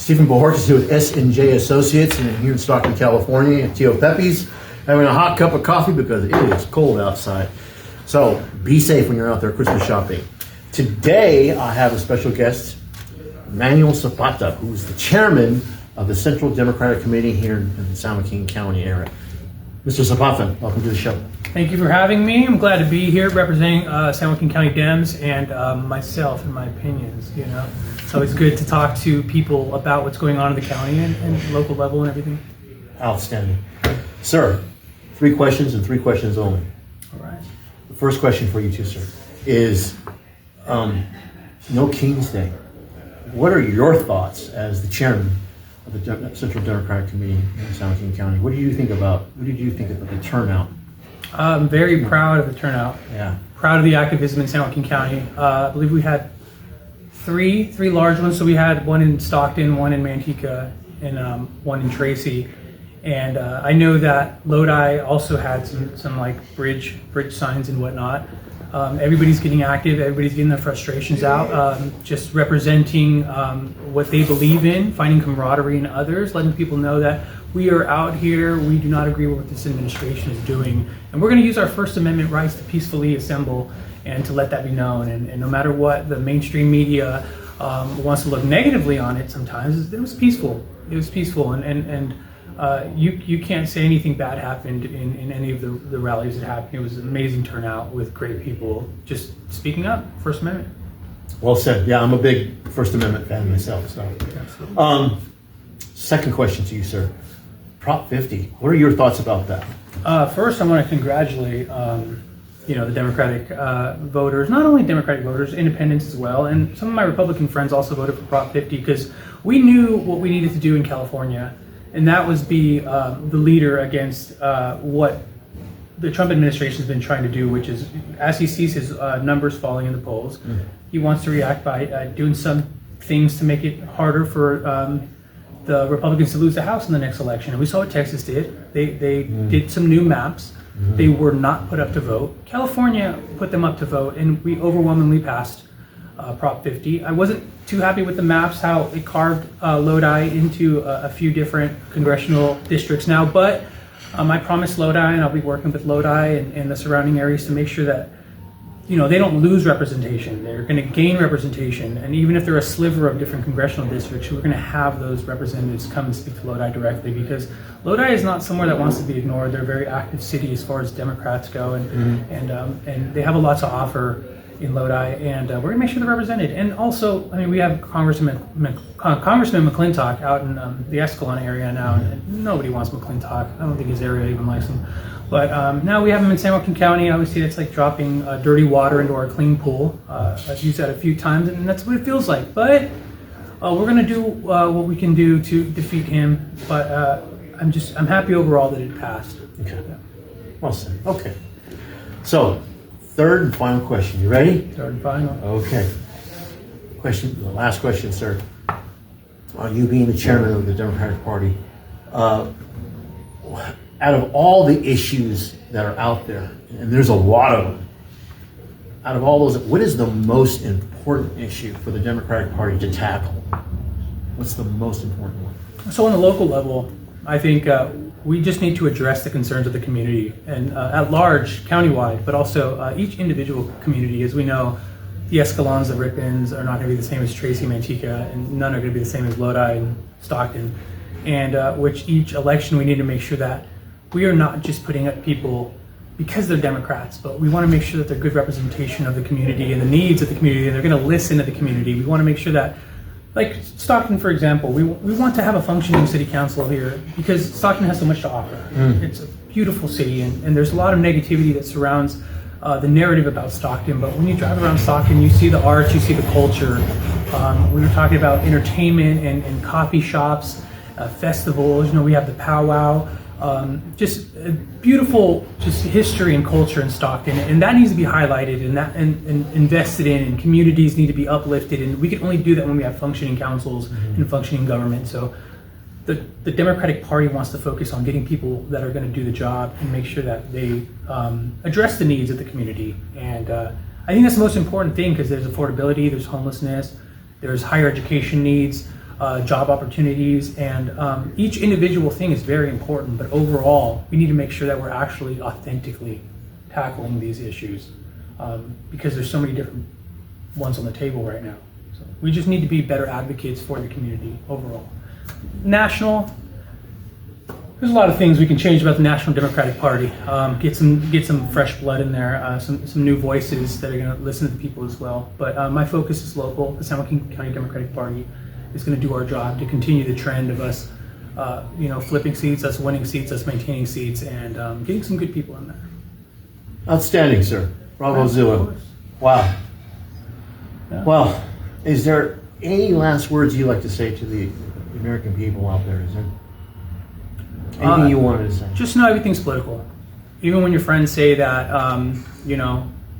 Stephen Bohorquez here with S&J Associates and here in Stockton, California at Tio Pepe's, having a hot cup of coffee because it is cold outside. So be safe when you're out there Christmas shopping. Today I have a special guest, Manuel Zapata, who is the chairman of the Central Democratic Committee here in the San Joaquin County area. Mr. Zapata, welcome to the show. Thank you for having me. I'm glad to be here representing San Joaquin County Dems and myself and my opinions. You know, it's always good to talk to people about what's going on in the county and local level and everything. Outstanding. Sir, 3 questions and 3 questions only. All right. The first question for you too, sir, is no King's Day. What are your thoughts as the chairman of the Central Democratic Committee in San Joaquin County? What did you think about the turnout? I'm very proud of the turnout. Yeah. Proud of the activism in San Joaquin County. I believe we had three large ones. So we had one in Stockton, one in Manteca, and one in Tracy. And I know that Lodi also had some like bridge signs and whatnot. Everybody's getting active. Everybody's getting their frustrations out. Just representing what they believe in, finding camaraderie in others, letting people know that we are out here. We do not agree with what this administration is doing, and we're going to use our First Amendment rights to peacefully assemble and to let that be known. And no matter what the mainstream media wants to look negatively on it, sometimes it was peaceful. It was peaceful, and you can't say anything bad happened in any of the rallies that happened. It was an amazing turnout with great people just speaking up. First Amendment. Well said. Yeah, I'm a big First Amendment fan myself. So, second question to you, sir. Prop 50. What are your thoughts about that? First, I want to congratulate the Democratic voters, not only Democratic voters, independents as well, and some of my Republican friends also voted for Prop 50 because we knew what we needed to do in California. And that was be the leader against what the Trump administration has been trying to do, which is, as he sees his numbers falling in the polls, he wants to react by doing some things to make it harder for the Republicans to lose the House in the next election. And we saw what Texas did. They did some new maps. They were not put up to vote. California put them up to vote, and we overwhelmingly passed Prop 50. I wasn't too happy with the maps, how it carved Lodi into a few different congressional districts now, but I promised Lodi, and I'll be working with Lodi and the surrounding areas to make sure that they don't lose representation. They're going to gain representation, and even if they're a sliver of different congressional districts, we're going to have those representatives come and speak to Lodi directly, because Lodi is not somewhere that wants to be ignored. They're a very active city as far as Democrats go, and they have a lot to offer in Lodi, and we're gonna make sure they're represented. And also, I mean, we have Congressman McClintock out in the Escalon area now, and nobody wants McClintock. I don't think his area even likes him. But now we have him in San Joaquin County. Obviously, it's like dropping dirty water into our clean pool. I've used that a few times, and that's what it feels like. But we're gonna do what we can do to defeat him. But I'm happy overall that it passed. Okay. Yeah. Well said. Okay. So, third and final question. You ready? Third and final. Okay. The last question, sir. You being the chairman of the Democratic Party, out of all the issues that are out there, and there's a lot of them, out of all those, what is the most important issue for the Democratic Party to tackle? What's the most important one? So on the local level, I think we just need to address the concerns of the community, and at large, countywide, but also each individual community. As we know, the Escalons, the Rippons are not going to be the same as Tracy, Manteca, and none are going to be the same as Lodi and Stockton. And which each election we need to make sure that we are not just putting up people because they're Democrats, but we want to make sure that they're good representation of the community and the needs of the community, and they're going to listen to the community. We want to make sure that, like Stockton, for example, we want to have a functioning city council here because Stockton has so much to offer. It's a beautiful city, and there's a lot of negativity that surrounds the narrative about Stockton. But when you drive around Stockton, you see the arts, you see the culture. We were talking about entertainment and coffee shops, festivals. We have the powwow. Just beautiful, just history and culture in Stockton, and that needs to be highlighted and invested in, and communities need to be uplifted, and we can only do that when we have functioning councils and functioning government. So the Democratic Party wants to focus on getting people that are going to do the job and make sure that they address the needs of the community. And I think that's the most important thing, because there's affordability, there's homelessness, there's higher education needs. job opportunities, and each individual thing is very important, but overall, we need to make sure that we're actually authentically tackling these issues, because there's so many different ones on the table right now. So we just need to be better advocates for the community overall. National, there's a lot of things we can change about the National Democratic Party. Get some fresh blood in there, some new voices that are going to listen to the people as well. But my focus is local. The San Joaquin County Democratic Party is going to do our job to continue the trend of us, flipping seats, us winning seats, us maintaining seats, and getting some good people in there. Outstanding, sir. Bravo Of Zilla. course. Wow. Yeah. Well, is there any last words you'd like to say to the American people out there? Is there anything you wanted to say? Just know everything's political. Even when your friends say that,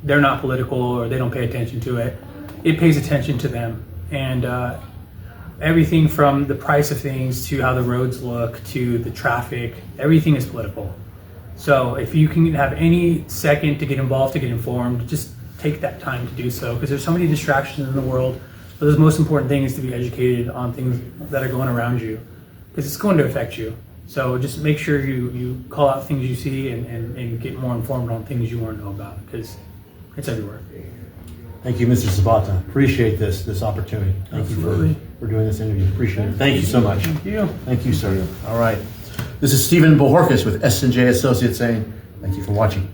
they're not political or they don't pay attention to it, it pays attention to them. And everything from the price of things to how the roads look to the traffic, everything is political. So if you can have any second to get involved, to get informed, just take that time to do so, because there's so many distractions in the world. But the most important thing is to be educated on things that are going around you, because it's going to affect you. So just make sure you call out things you see and get more informed on things you want to know about, because it's everywhere. Thank you, Mr. Zapata. Appreciate this opportunity. Thank Absolutely. you for doing this interview. Appreciate it. Thank you so much. Thank you. Thank you, sir. All right. This is Stephen Bohorkis with S&J Associates saying thank you for watching.